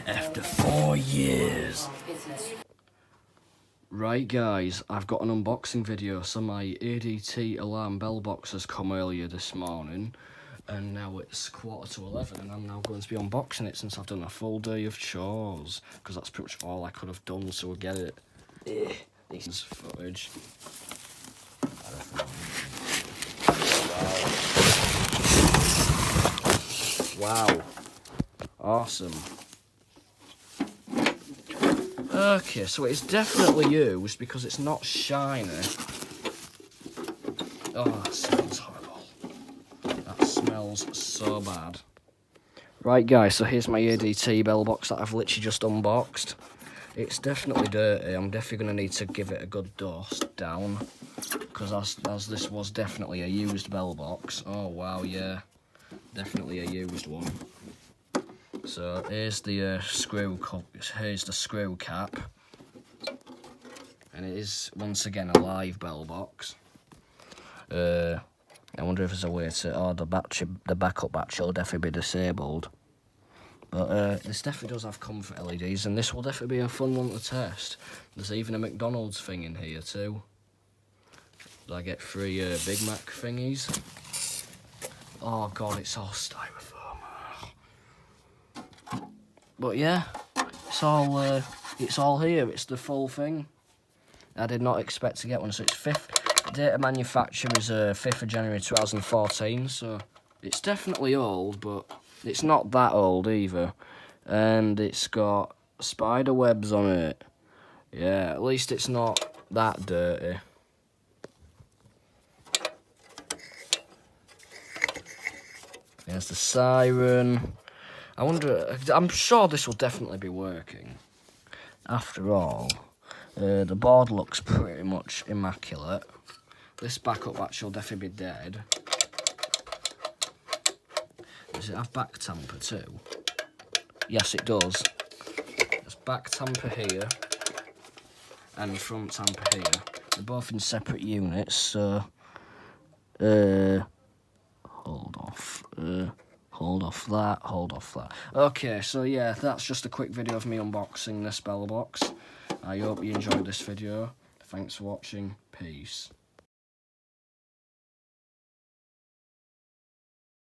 After 4 years. Right guys, I've got an unboxing video. So my ADT alarm bell box has come earlier this morning, and now it's 11:15, and I'm now going to be unboxing it since I've done a full day of chores, because that's pretty much all I could have done, so we'll get it. This is footage. Wow. Awesome. Okay, so it's definitely used because it's not shiny. Oh, that smells horrible. That smells so bad. Right guys, so here's my ADT bell box that I've literally just unboxed. It's definitely dirty. I'm definitely going to need to give it a good dust down, because as this was definitely a used bell box. Oh wow, yeah, definitely a used one. So here's the here's the screw cap, and it is once again a live bell box. I wonder if there's a way to, the backup battery will definitely be disabled. But this definitely does have comfort LEDs, and this will definitely be a fun one to test. There's even a McDonald's thing in here too. I get 3 Big Mac thingies. Oh god, it's all styrofoam. But yeah, it's all here. It's the full thing. I did not expect to get one. So it's date of manufacture is 5th of January 2014. So it's definitely old, but it's not that old either. And it's got spider webs on it. Yeah, at least it's not that dirty. There's the siren. I'm sure this will definitely be working. After all, the board looks pretty much immaculate. This backup battery will definitely be dead. Does it have back tamper too? Yes, it does. There's back tamper here and front tamper here. They're both in separate units, so hold off that. Okay, so yeah, that's just a quick video of me unboxing this bell box. I hope you enjoyed this video. Thanks for watching. Peace.